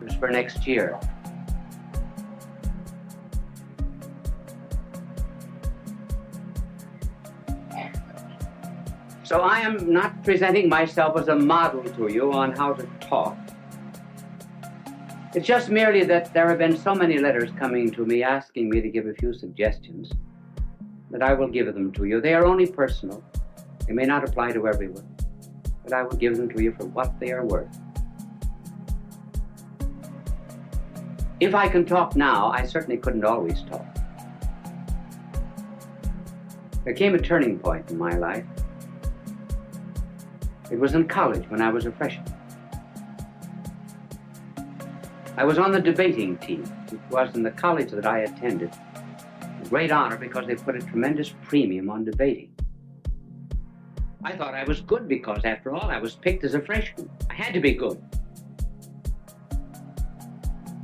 It was for next year. So I am not presenting myself as a model to you on how to talk. It's just merely that there have been so many letters coming to me asking me to give a few suggestions that I will give them to you. They are only personal. They may not apply to everyone, but I will give them to you for what they are worth. If I can talk now, I certainly couldn't always talk. There came a turning point in my life. It was in college when I was a freshman. I was on the debating team. It was in the college that I attended. A great honor because they put a tremendous premium on debating. I thought I was good because, after all, I was picked as a freshman. I had to be good.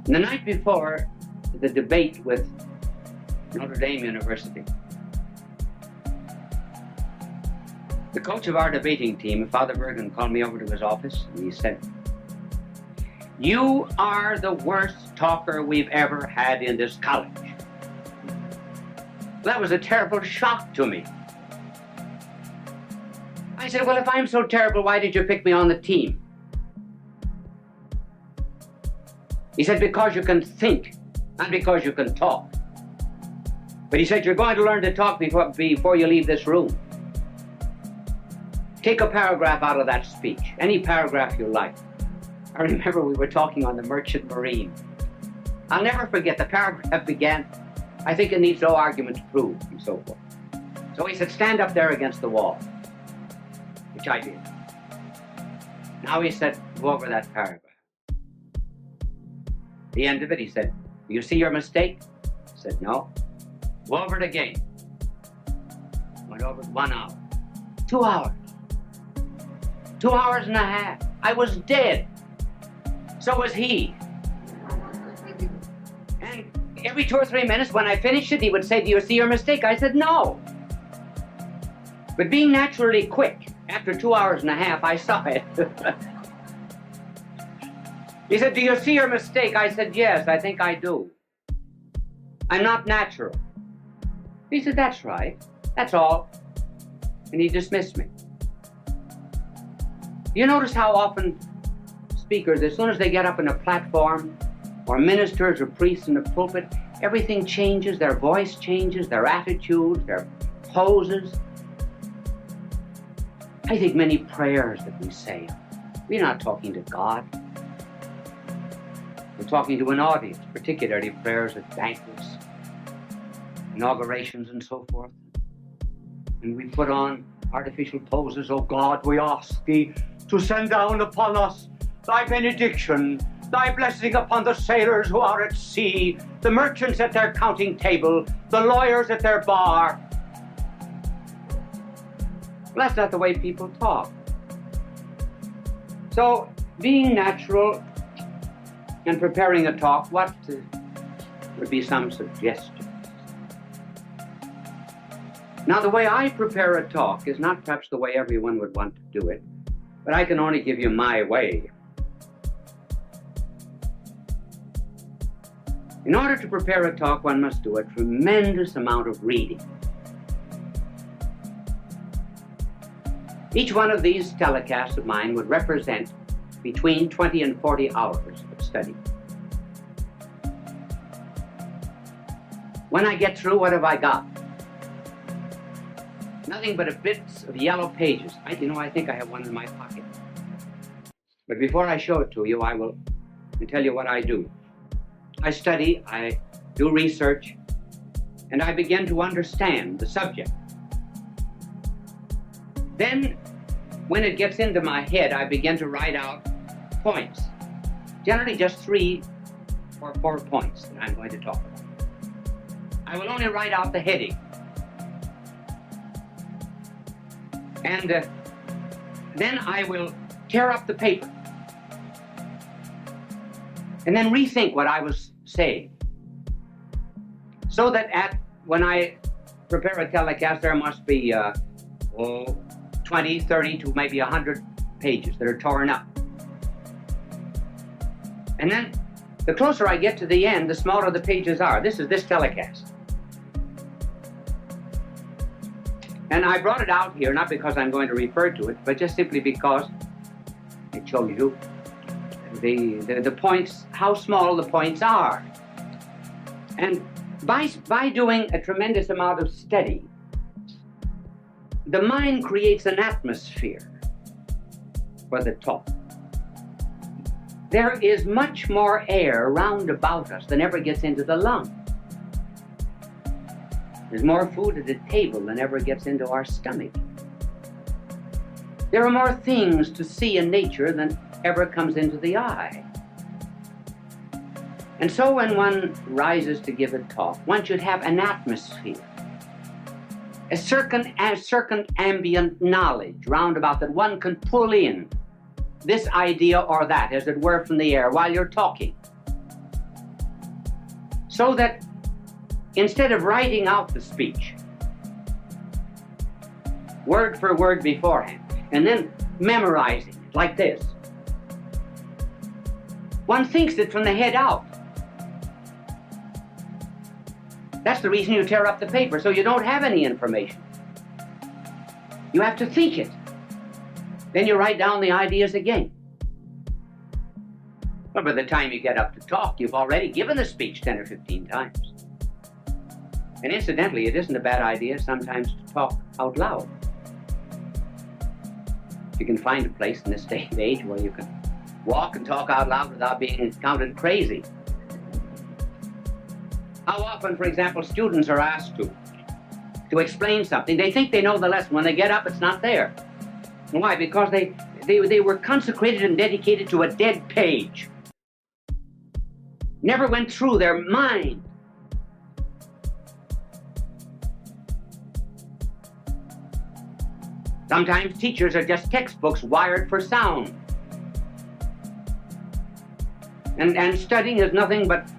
And the night before the debate with Notre Dame University, the coach of our debating team, Father Bergen, called me over to his office and he said, "You are the worst talker we've ever had in this college." That was a terrible shock to me. I said, "Well, if I'm so terrible, why did you pick me on the team?" He said, "Because you can think, not because you can talk." But he said, "You're going to learn to talk before you leave this room. Take a paragraph out of that speech, any paragraph you like." I remember we were talking on the Merchant Marine. I'll never forget, the paragraph began, "I think it needs no argument to prove," and so forth. So he said, "Stand up there against the wall," which I did. Now he said, "Go over that paragraph." At the end of it, he said, "Do you see your mistake?" I said, "No." "Go over it again." Went over it 1 hour, 2 hours, 2 hours and a half. I was dead. So was he. And every 2 or 3 minutes when I finished it, he would say, "Do you see your mistake?" I said, "No." But being naturally quick, after 2 hours and a half, I saw it. He said, "Do you see your mistake?" I said, "Yes, I think I do. I'm not natural." He said, "That's right. That's all." And he dismissed me. You notice how often speakers, as soon as they get up on a platform, or ministers or priests in the pulpit, everything changes, their voice changes, their attitudes, their poses. I think many prayers that we say, we're not talking to God. We're talking to an audience, particularly prayers at banquets, inaugurations, and so forth. And we put on artificial poses. "Oh God, we ask thee to send down upon us thy benediction, thy blessing upon the sailors who are at sea, the merchants at their counting table, the lawyers at their bar." Well, that's not the way people talk. So, being natural and preparing a talk, what would be some suggestions? Now, the way I prepare a talk is not perhaps the way everyone would want to do it, but I can only give you my way. In order to prepare a talk, one must do a tremendous amount of reading. Each one of these telecasts of mine would represent between 20 and 40 hours of study. When I get through, what have I got? Nothing but a bits of yellow pages. I think I have one in my pocket. But before I show it to you, I will tell you what I do. I study, I do research, and I begin to understand the subject. Then, when it gets into my head, I begin to write out points. Generally just 3 or 4 points that I'm going to talk about. I will only write out the heading. And then I will tear up the paper and then rethink what I was saying, so that when I prepare a telecast, there must be 20, 30 to maybe 100 pages that are torn up. And then The closer I get to the end, the smaller the pages are. This is this telecast. And I brought it out here, not because I'm going to refer to it, but just simply because it shows you the points, how small the points are. And by doing a tremendous amount of study, the mind creates an atmosphere for the talk. There is much more air round about us than ever gets into the lung. There's more food at the table than ever gets into our stomach. There are more things to see in nature than ever comes into the eye. And so when one rises to give a talk, one should have an atmosphere, a certain ambient knowledge round about that one can pull in this idea or that, as it were, from the air while you're talking. So that instead of writing out the speech, word for word beforehand, and then memorizing it like this, one thinks it from the head out. That's the reason you tear up the paper, so you don't have any information. You have to think it. Then you write down the ideas again. But by the time you get up to talk, you've already given the speech 10 or 15 times. And incidentally, it isn't a bad idea sometimes to talk out loud. You can find a place in this day and age where you can walk and talk out loud without being counted crazy. How often, for example, students are asked to explain something. They think they know the lesson. When they get up, it's not there. Why? Because they were consecrated and dedicated to a dead page. Never went through their mind. Sometimes teachers are just textbooks wired for sound. And studying is nothing but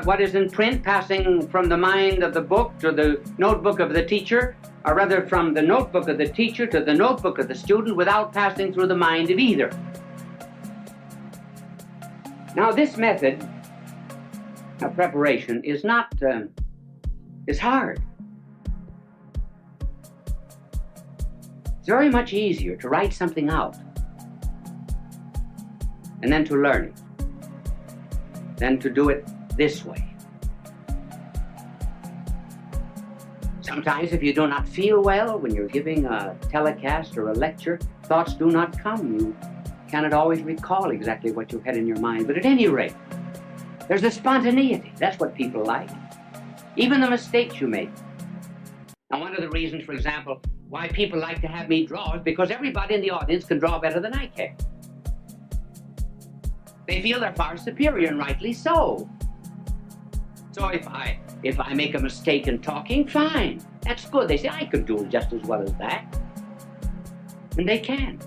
what is in print, passing from the mind of the book to the notebook of the teacher, or rather from the notebook of the teacher to the notebook of the student without passing through the mind of either. Now this method of preparation is not, is hard. It's very much easier to write something out and then to learn it than to do it this way. Sometimes if you do not feel well when you're giving a telecast or a lecture, thoughts do not come. You cannot always recall exactly what you had in your mind. But at any rate, there's a spontaneity. That's what people like. Even the mistakes you make. Now, one of the reasons, for example, why people like to have me draw is because everybody in the audience can draw better than I can. They feel they're far superior, and rightly so. So if I make a mistake in talking, fine. That's good. They say, I could do it just as well as that. And they can.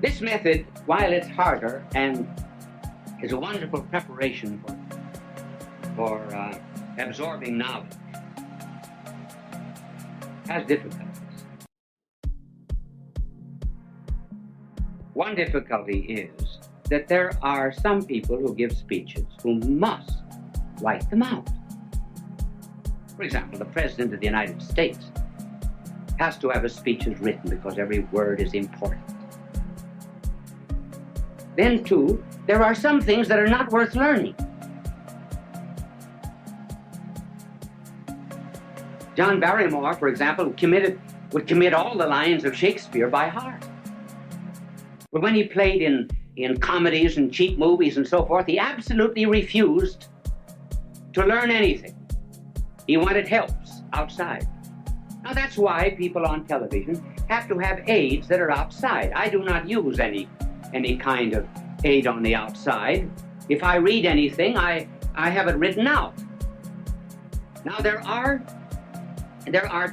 This method, while it's harder and is a wonderful preparation for absorbing knowledge, has difficulties. One difficulty is that there are some people who give speeches who must write them out. For example, the President of the United States has to have his speeches written because every word is important. Then, too, there are some things that are not worth learning. John Barrymore, for example, would commit all the lines of Shakespeare by heart. But when he played in comedies and cheap movies and so forth, he absolutely refused to learn anything. He wanted helps outside. Now that's why people on television have to have aids that are outside. I do not use any kind of aid on the outside. If I read anything, I have it written out. Now there are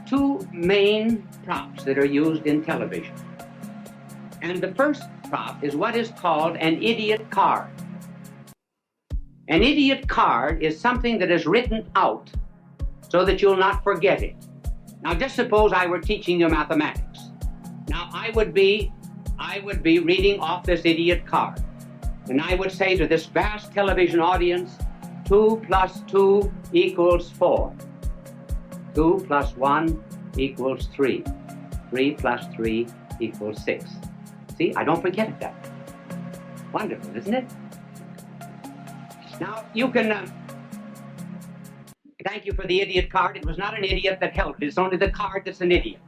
two main props that are used in television. And the first prop is what is called an idiot card. An idiot card is something that is written out so that you'll not forget it. Now just suppose I were teaching you mathematics. Now I would be reading off this idiot card. And I would say to this vast television audience, 2 plus 2 equals 4. 2 plus 1 equals 3. 3 plus 3 equals 6. See, I don't forget that. Wonderful, isn't it? Now, you can... thank you for the idiot card. It was not an idiot that held it. It's only the card that's an idiot.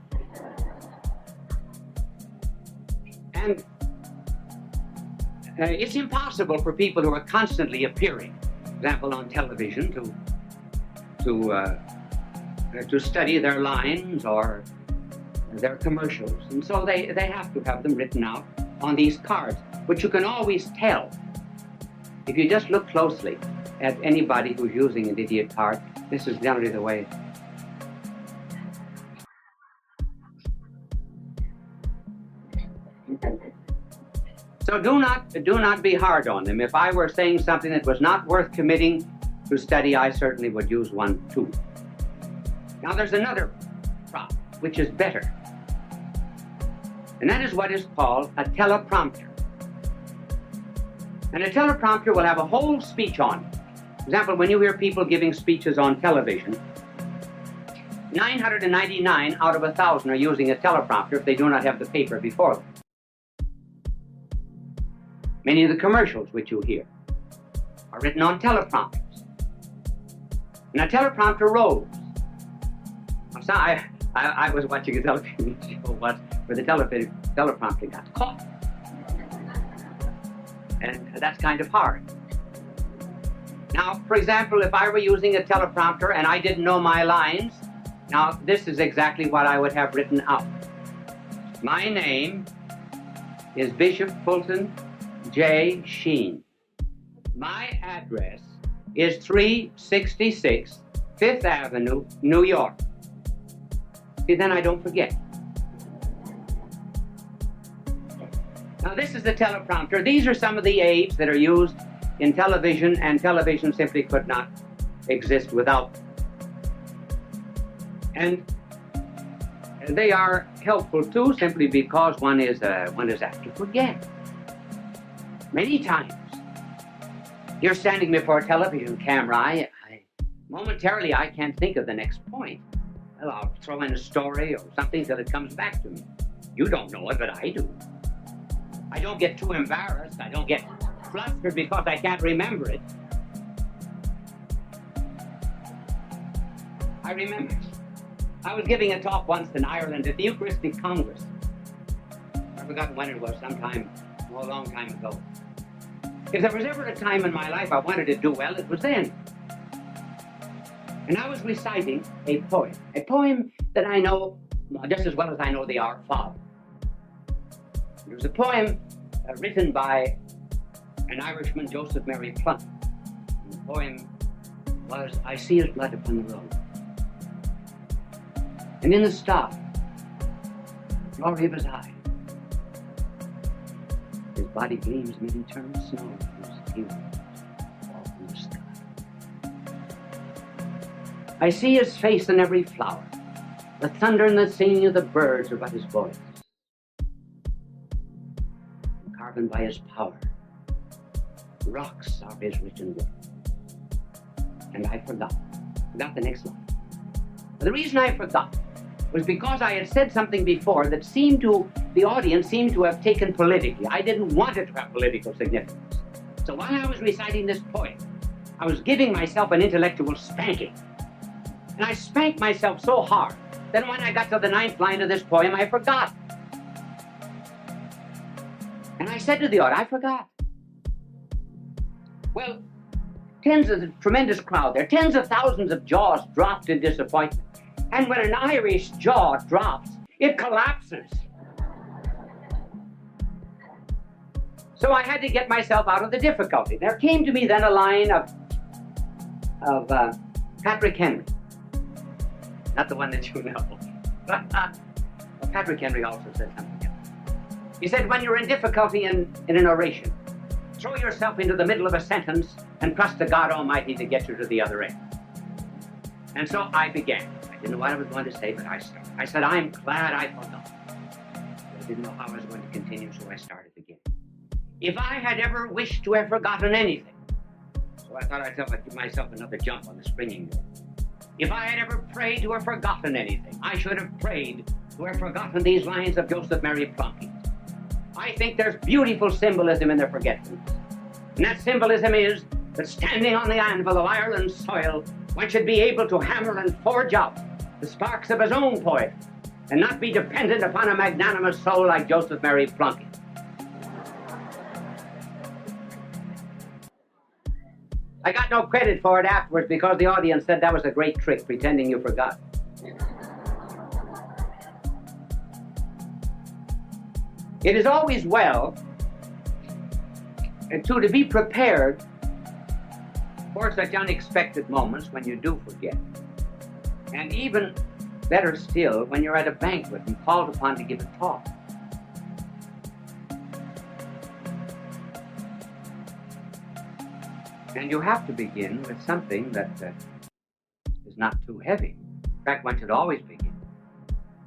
And it's impossible for people who are constantly appearing, for example, on television, to study their lines or their commercials. And so they have to have them written out on these cards. But you can always tell, if you just look closely at anybody who's using an idiot card, this is generally the way. So do not be hard on them. If I were saying something that was not worth committing to study, I certainly would use one too. Now there's another prop, which is better. And that is what is called a teleprompter. And a teleprompter will have a whole speech on it. For example, when you hear people giving speeches on television, 999 out of 1,000 are using a teleprompter if they do not have the paper before them. Many of the commercials which you hear are written on teleprompters. And a teleprompter rolls. So I was watching a television show once where the teleprompter got caught. And that's kind of hard. Now, for example, if I were using a teleprompter and I didn't know my lines, now this is exactly what I would have written out. My name is Bishop Fulton J. Sheen. My address is 366 Fifth Avenue, New York. See, then I don't forget. Now, this is the teleprompter. These are some of the aids that are used in television, and television simply could not exist without them. And they are helpful too, simply because one is apt to forget. Many times, you're standing before a television camera. Momentarily, I can't think of the next point. Well, I'll throw in a story or something till it comes back to me. You don't know it, but I do. I don't get too embarrassed. I don't get flustered because I can't remember it. I remember. I was giving a talk once in Ireland at the Eucharistic Congress. I've forgotten when it was, a long time ago. If there was ever a time in my life I wanted to do well, it was then. And I was reciting a poem that I know just as well as I know the Our Father. It was a poem written by an Irishman, Joseph Mary Plunt. And the poem was, I see his blood upon the road. And in the star, glory of his eye, his body gleams amid eternal snow, whose tears fall from the sky. I see his face in every flower. The thunder and the singing of the birds are but his voice. Carven by his power, rocks are his written word. And I forgot the next line. The reason I forgot was because I had said something before that the audience seemed to have taken politically. I didn't want it to have political significance. So while I was reciting this poem, I was giving myself an intellectual spanking. And I spanked myself so hard that when I got to the 9th line of this poem, I forgot. And I said to the audience, I forgot. Well, tremendous crowd there, tens of thousands of jaws dropped in disappointment. And when an Irish jaw drops, it collapses. So I had to get myself out of the difficulty. There came to me then a line of Patrick Henry. Not the one that you know. Patrick Henry also said something else. He said, when you're in difficulty in an oration, throw yourself into the middle of a sentence and trust to God Almighty to get you to the other end. And so I began. I didn't know what I was going to say, but I started. I said, I'm glad I forgot. I didn't know how I was going to continue, so I started again. If I had ever wished to have forgotten anything, so I thought I'd give myself another jump on the springing board. If I had ever prayed to have forgotten anything, I should have prayed to have forgotten these lines of Joseph Mary Plunkett. I think there's beautiful symbolism in their forgetfulness. And that symbolism is that standing on the anvil of Ireland's soil, one should be able to hammer and forge out the sparks of his own poetry and not be dependent upon a magnanimous soul like Joseph Mary Plunkett. I got no credit for it afterwards because the audience said that was a great trick, pretending you forgot. It is always well to be prepared for such unexpected moments when you do forget. And even better still, when you're at a banquet and called upon to give a talk. And you have to begin with something that is not too heavy. In fact, one should always begin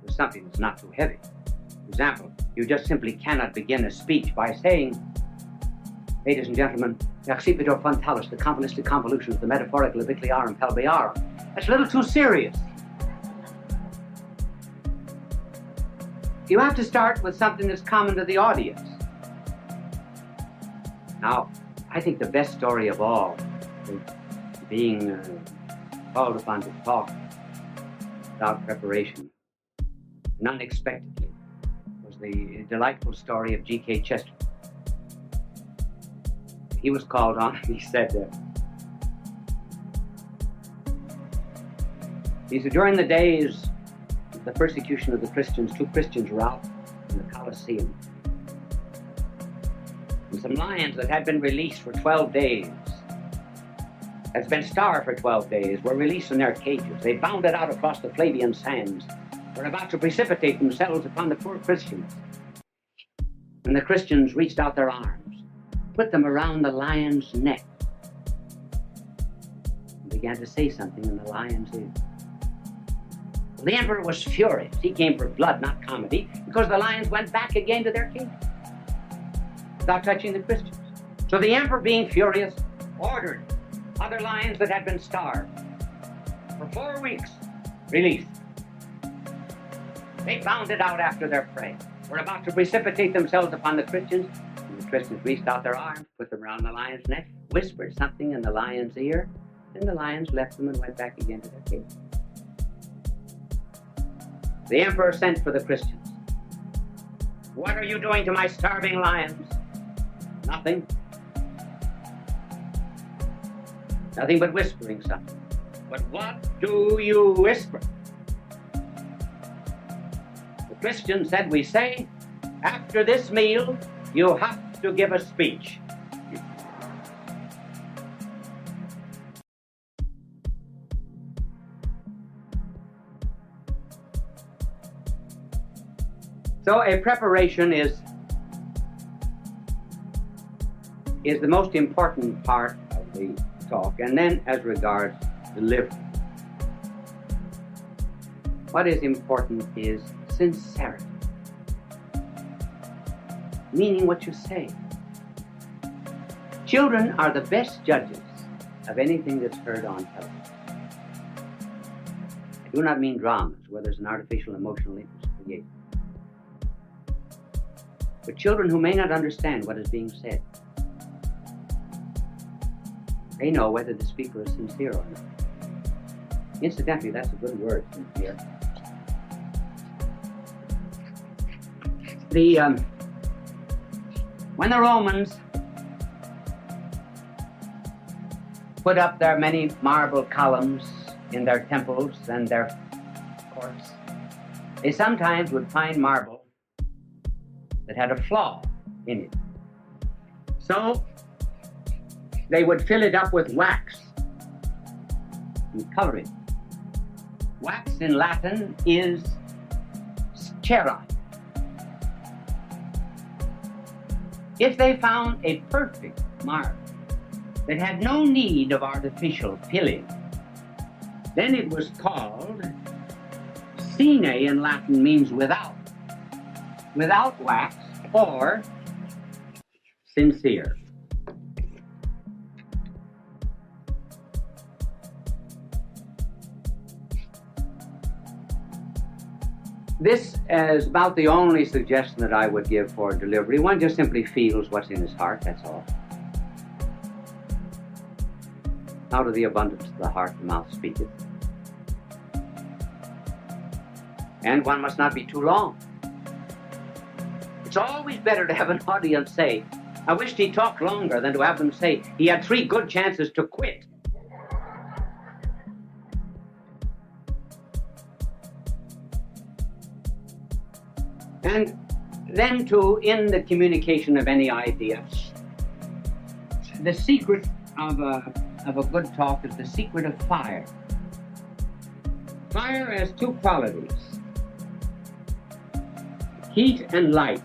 with something that's not too heavy. For example, you just simply cannot begin a speech by saying, ladies and gentlemen, Accipito Frontalis, the convoluted convolutions, the metaphorical ubiquiliarum pelviarum. That's a little too serious. You have to start with something that's common to the audience. Now, I think the best story of all, being called upon to talk without preparation and unexpectedly, was the delightful story of G.K. Chesterton. He was called on, he said, during the days of the persecution of the Christians, 2 Christians were out in the Colosseum. And some lions that had been released for 12 days, had been starved for 12 days, were released in their cages. They bounded out across the Flavian sands, were about to precipitate themselves upon the poor Christians. And the Christians reached out their arms, put them around the lion's neck, and began to say something in the lion's ear. Well, the emperor was furious. He came for blood, not comedy, because the lions went back again to their cage without touching the Christians. So the emperor, being furious, ordered other lions that had been starved for 4 weeks released. They bounded out after their prey, were about to precipitate themselves upon the Christians. The Christians reached out their arms, put them around the lion's neck, whispered something in the lion's ear, and the lions left them and went back again to their cage. The emperor sent for the Christians. What are you doing to my starving lions? Nothing. Nothing but whispering something. But what do you whisper? The Christian said, we say, after this meal, you have to give a speech. So a preparation is the most important part of the talk, and then as regards delivery. What is important is sincerity, meaning what you say. Children are the best judges of anything that's heard on television. I do not mean dramas where there's an artificial emotional interest created, but children who may not understand what is being said. They know whether the speaker is sincere or not. Incidentally, that's a good word, sincere. When the Romans put up their many marble columns in their temples and their courts, they sometimes would find marble that had a flaw in it. So they would fill it up with wax and cover it. Wax in Latin is cera. If they found a perfect marble that had no need of artificial filling, then it was called sine in Latin, means without wax, or sincere. This is about the only suggestion that I would give for delivery. One just simply feels what's in his heart, that's all. Out of the abundance of the heart, the mouth speaketh. And one must not be too long. It's always better to have an audience say, I wished he talked longer, than to have them say, he had 3 good chances to quit. And then to, in the communication of any idea, the secret of a good talk is the secret of fire. Fire has 2 qualities, heat and light.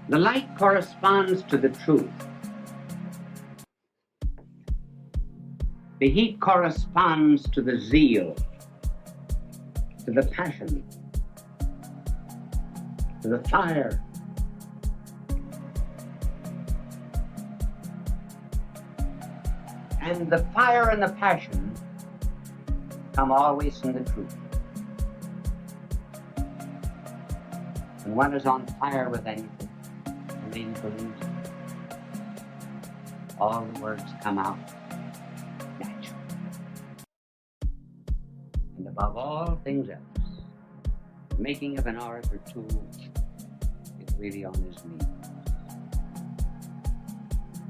The light corresponds to the truth. The heat corresponds to the zeal, to the passion, to the fire. And the fire and the passion come always from the truth. When one is on fire with anything, really believes it, all the words come out naturally. And above all things else, the making of an orator too is really on his knees.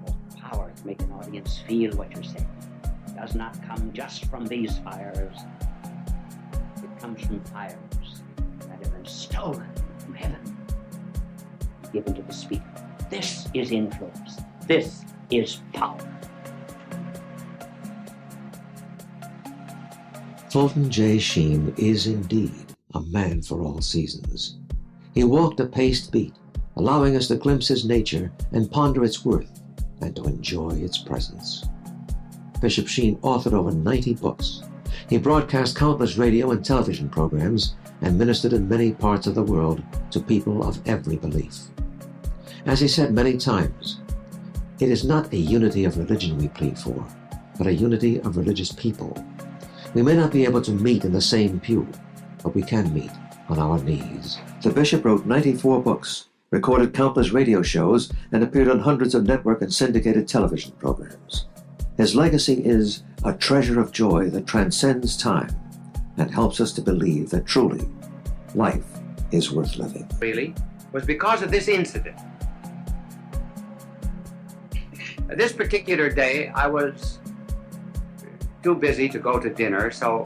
The power to make an audience feel what you're saying does not come just from these fires. It comes from fires that have been stolen from heaven and given to the speaker. This is influence. This is power. Fulton J. Sheen is indeed a man for all seasons. He walked a paced beat, allowing us to glimpse his nature and ponder its worth and to enjoy its presence. Bishop Sheen authored over 90 books. He broadcast countless radio and television programs and ministered in many parts of the world to people of every belief. As he said many times, it is not a unity of religion we plead for, but a unity of religious people. We may not be able to meet in the same pew, but we can meet on our knees. The bishop wrote 94 books, recorded countless radio shows, and appeared on hundreds of network and syndicated television programs. His legacy is a treasure of joy that transcends time and helps us to believe that truly life is worth living. Really, was because of this incident. This particular day, I was too busy to go to dinner, so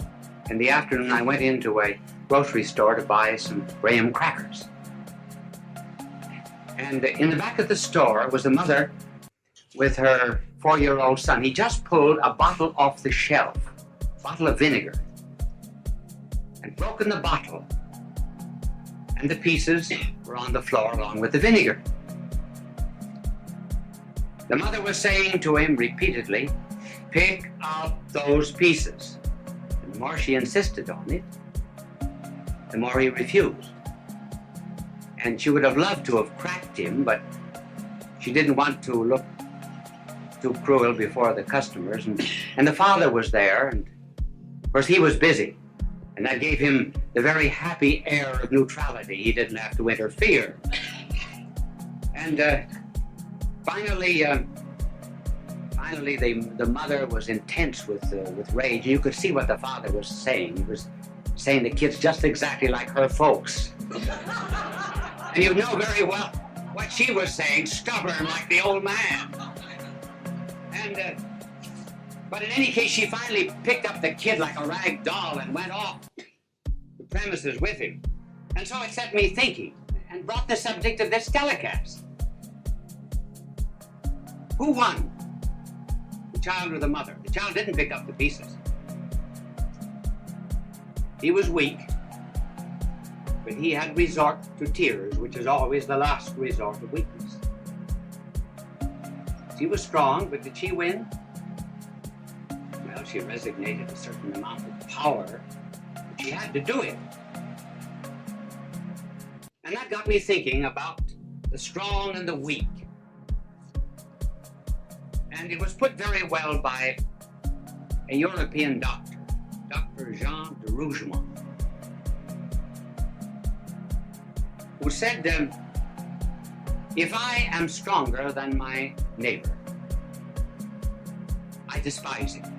in the afternoon I went into a grocery store to buy some graham crackers. And in the back of the store was a mother with her 4-year-old son. He just pulled a bottle off the shelf, a bottle of vinegar, and broken the bottle. And the pieces were on the floor along with the vinegar. The mother was saying to him repeatedly, pick out those pieces. And the more she insisted on it, the more he refused. And she would have loved to have cracked him, but she didn't want to look too cruel before the customers. And the father was there, and of course he was busy. And that gave him the very happy air of neutrality. He didn't have to interfere. And finally, the mother was intense with rage. You could see what the father was saying. He was saying the kid's just exactly like her folks. And you know very well what she was saying, stubborn like the old man. And but in any case, she finally picked up the kid like a rag doll and went off the premises with him. And so it set me thinking and brought the subject of this telecast. Who won? The child or the mother? The child didn't pick up the pieces. He was weak, but he had resort to tears, which is always the last resort of weakness. She was strong, but did she win? Well, she resignated a certain amount of power, but she had to do it. And that got me thinking about the strong and the weak. And it was put very well by a European doctor, Dr. Jean de Rougemont, who said, if I am stronger than my neighbor, I despise him.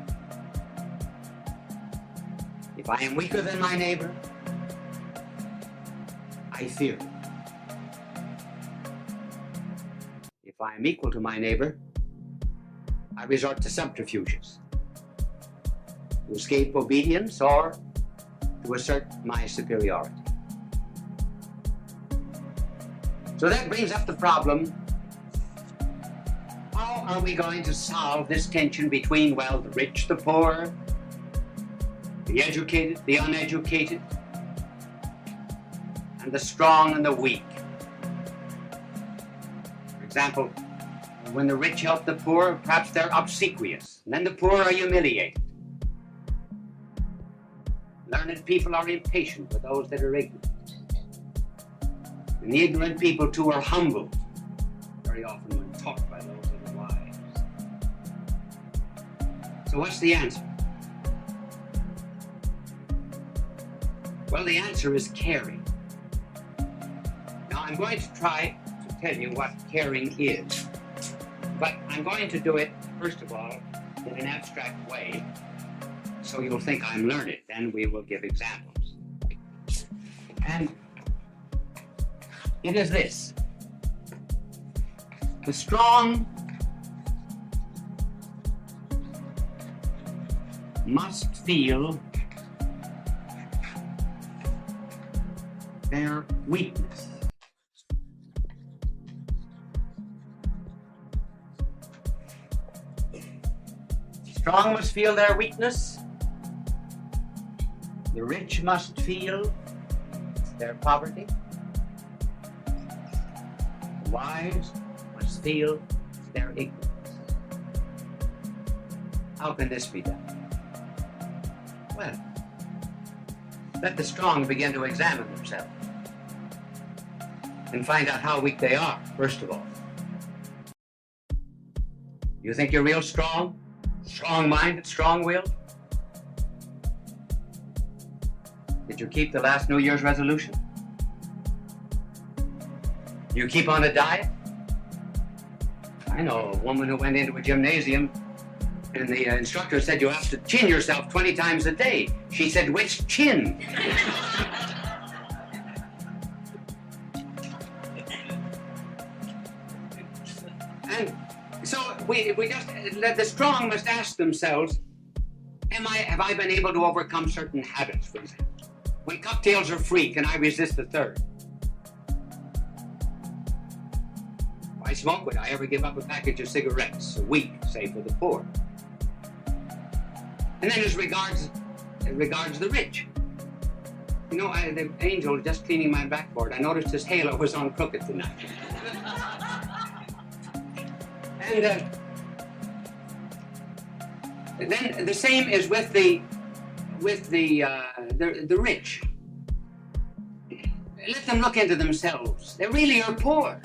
If I am weaker than my neighbor, I fear him. If I am equal to my neighbor, I resort to subterfuges to escape obedience or to assert my superiority. So that brings up the problem, how are we going to solve this tension between, well, the rich, the poor, the educated, the uneducated, and the strong and the weak? For example, when the rich help the poor, perhaps they're obsequious, and then the poor are humiliated. Learned people are impatient with those that are ignorant. And the ignorant people, too, are humbled, very often when taught by those that are wise. So what's the answer? Well, the answer is caring. Now, I'm going to try to tell you what caring is. But I'm going to do it, first of all, in an abstract way, so you'll think I'm learned. Then we will give examples. And it is this. The strong must feel their weakness. Strong must feel their weakness. The rich must feel their poverty. The wise must feel their ignorance. How can this be done? Well, let the strong begin to examine themselves and find out how weak they are, first of all. You think you're real strong? Strong-minded, strong-willed? Did you keep the last New Year's resolution? You keep on a diet? I know a woman who went into a gymnasium and the instructor said you have to chin yourself 20 times a day. She said, which chin? And so we just, the strong must ask themselves, have I been able to overcome certain habits, for example? When cocktails are free, can I resist the third? If I smoke, would I ever give up a package of cigarettes a week, say, for the poor? And then as regards the rich. You know, the angel just cleaning my backboard, I noticed his halo was on crooked tonight. And then the same is with the rich. Let them look into themselves. They really are poor.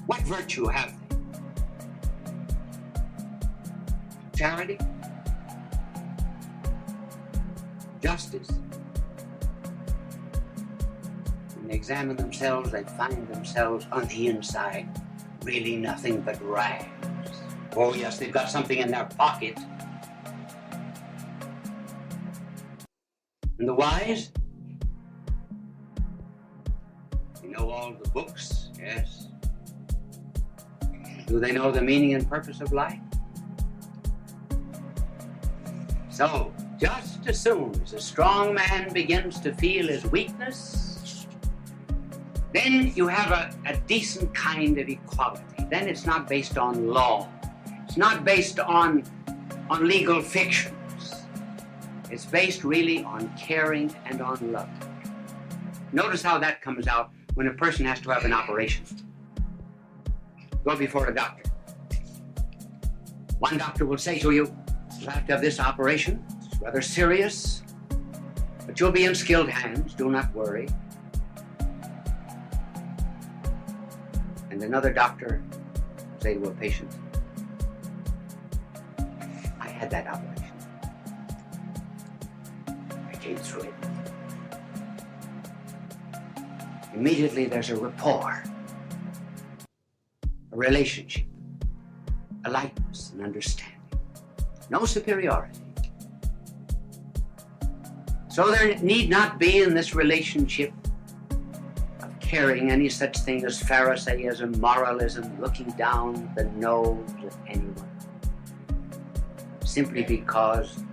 What virtue have they? Charity? Justice? When they examine themselves, they find themselves on the inside really nothing but rags. Oh yes, they've got something in their pocket. And the wise? They know all the books, yes. Do they know the meaning and purpose of life? So, just as soon as a strong man begins to feel his weakness, then you have a decent kind of equality. Then it's not based on law. It's not based on legal fictions. It's based really on caring and on love. Notice how that comes out when a person has to have an operation. Go before a doctor. One doctor will say to you, you have to have this operation. It's rather serious. The But you'll be in skilled hands, do not worry. And another doctor will say to a patient, I had that operation. I came through it. Immediately there's a rapport, a relationship, a likeness, an understanding. No superiority. So there need not be in this relationship of caring any such thing as Pharisaism, moralism, looking down the nose at anyone, simply because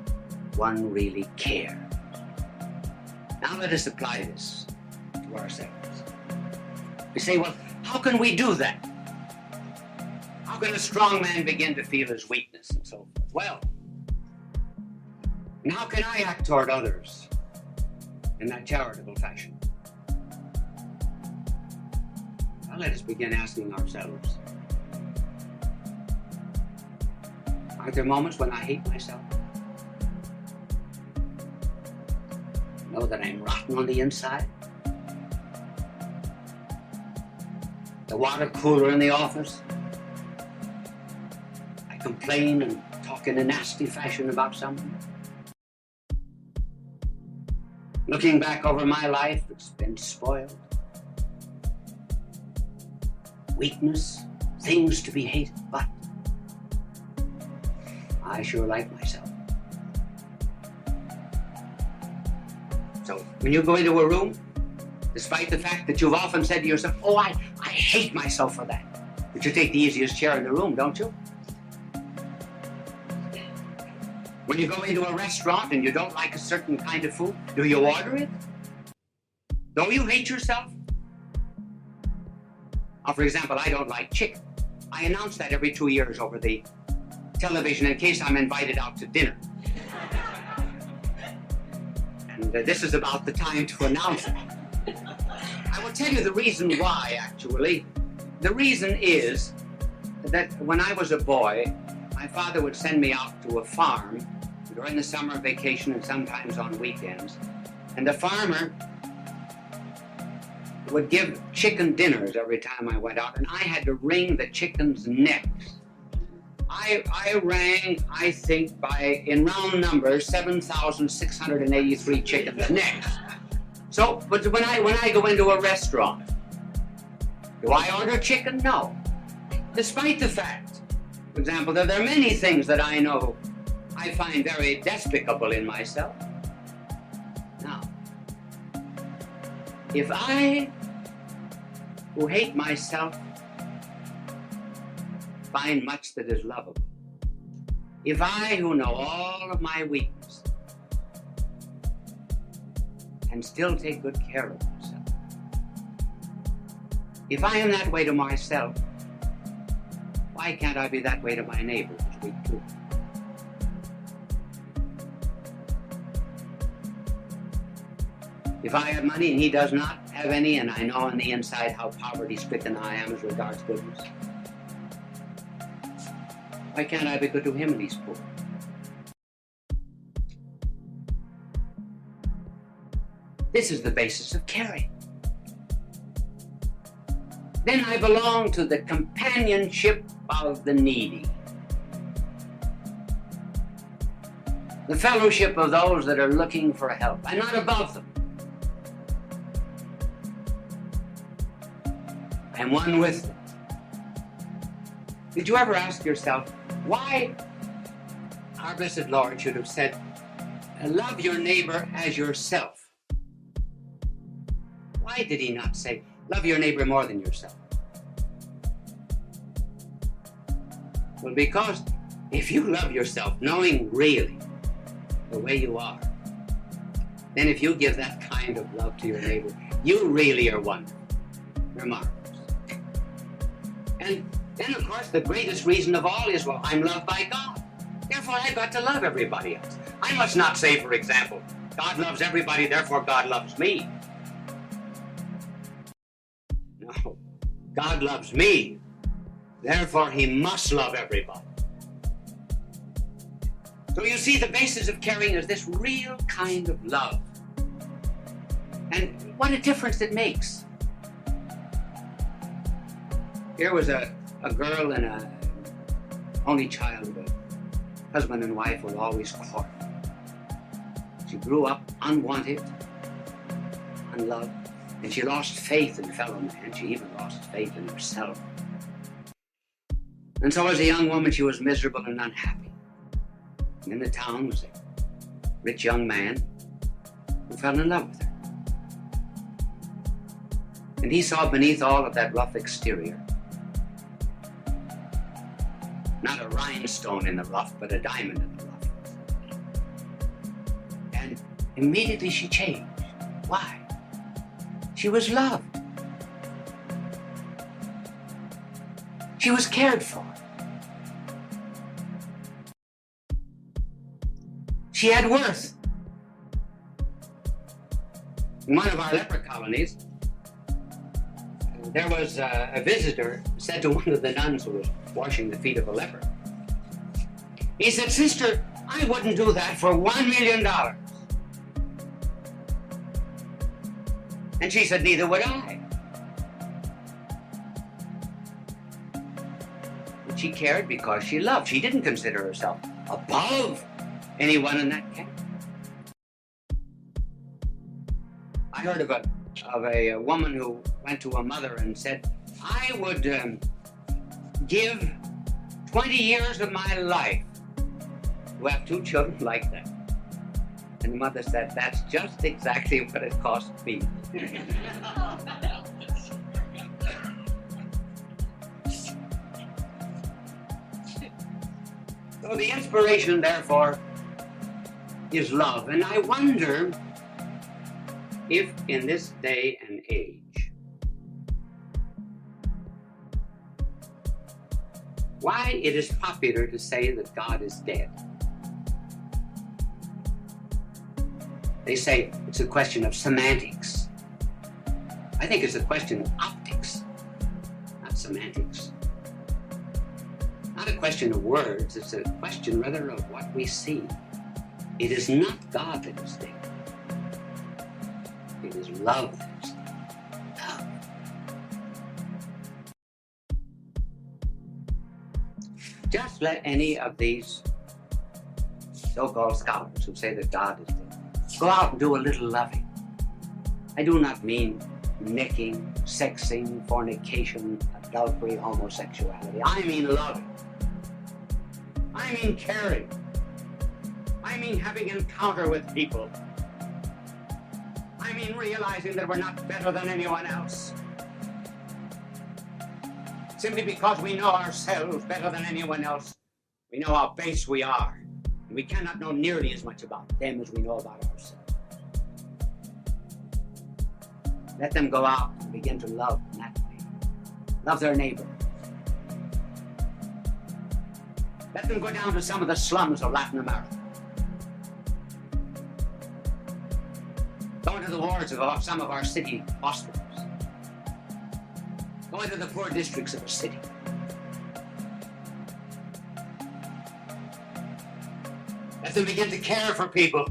one really cares. Now let us apply this to ourselves. We say, well, how can we do that? How can a strong man begin to feel his weakness and so forth? Well, and how can I act toward others in that charitable fashion? Well, let us begin asking ourselves, are there moments when I hate myself? Know that I'm rotten on the inside? The water cooler in the office? I complain and talk in a nasty fashion about someone? Looking back over my life, it's been spoiled. Weakness, things to be hated, but I sure like myself. So when you go into a room, despite the fact that you've often said to yourself, oh, I hate myself for that, but you take the easiest chair in the room, don't you? When you go into a restaurant and you don't like a certain kind of food, do you order it? Don't you hate yourself? For example, I don't like chicken. I announce that every 2 years over the television in case I'm invited out to dinner. And this is about the time to announce it. I will tell you the reason why, actually. The reason is that when I was a boy, my father would send me out to a farm during the summer vacation and sometimes on weekends. And the farmer would give chicken dinners every time I went out, and I had to wring the chickens' necks. I rang, I think, in round numbers, 7,683 chickens' necks. So, but when I go into a restaurant, do I order chicken? No. Despite the fact, for example, that there are many things that I know I find very despicable in myself. Now, if I, who hate myself, find much that is lovable, if I, who know all of my weakness, can still take good care of myself, if I am that way to myself, why can't I be that way to my neighbor who's weak too? If I have money and he does not have any, and I know on the inside how poverty-stricken I am as regards goodness, why can't I be good to him when he's poor? This is the basis of caring. Then I belong to the companionship of the needy, the fellowship of those that are looking for help. I'm not above them. I'm one with them. Did you ever ask yourself why our blessed Lord should have said, love your neighbor as yourself? Why did he not say, love your neighbor more than yourself? Well, because if you love yourself, knowing really the way you are, then if you give that kind of love to your neighbor, you really are wonderful. You're marvelous. And then, of course, the greatest reason of all is, well, I'm loved by God. Therefore, I've got to love everybody else. I must not say, for example, God loves everybody, therefore God loves me. No. God loves me, therefore he must love everybody. So you see, the basis of caring is this real kind of love And what a difference it makes. Here was a girl and a only child of a husband and wife were always courting. She grew up unwanted, unloved, and she lost faith in fellow man. She even lost faith in herself. And so as a young woman, she was miserable and unhappy. And in the town was a rich young man who fell in love with her. And he saw beneath all of that rough exterior not a rhinestone in the rough, but a diamond in the rough. And immediately she changed. Why? She was loved. She was cared for. She had worth. In one of our leper colonies, there was a visitor said to one of the nuns who was washing the feet of a leper. He said, "Sister, I wouldn't do that for $1 million. And she said, "Neither would I." But she cared because she loved. She didn't consider herself above anyone in that camp. I heard of a woman who went to a mother and said, "I would give 20 years of my life to have 2 children like that." And the mother said, "That's just exactly what it cost me." So the inspiration, therefore, is love. And I wonder if in this day and age, why it is popular to say that God is dead. They say it's a question of semantics. I think it's a question of optics, not semantics. Not a question of words, it's a question rather of what we see. It is not God that is dead. It is love that is dead. Love. Just let any of these so-called scholars who say that God is dead go out and do a little loving. I do not mean nicking, sexing, fornication, adultery, homosexuality. I mean loving. I mean caring. I mean having encounter with people. I mean realizing that we're not better than anyone else. Simply because we know ourselves better than anyone else, we know how base we are. And we cannot know nearly as much about them as we know about ourselves. Let them go out and begin to love in that way. Love their neighbor. Let them go down to some of the slums of Latin America. Go into the wards of some of our city hospitals. Go into the poor districts of a city. Let them begin to care for people.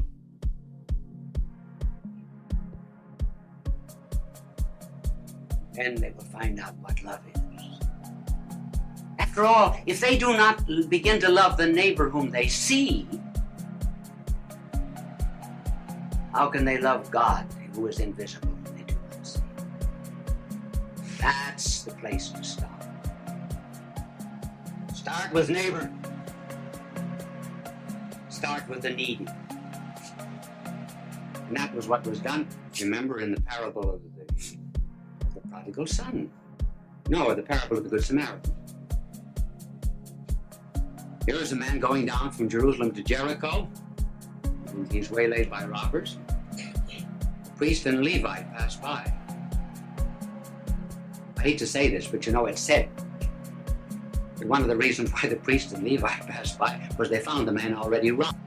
Then they will find out what love is. After all, if they do not begin to love the neighbor whom they see, how can they love God who is invisible and they do not see? That's the place to start. Start with neighbor. Start with the needy. And that was what was done, remember, in the parable of the prodigal son. No, the parable of the Good Samaritan. Here is a man going down from Jerusalem to Jericho, and he's waylaid by robbers. A priest and a Levite pass by. I hate to say this, but you know, it's said that one of the reasons why the priest and Levite passed by was they found the man already robbed.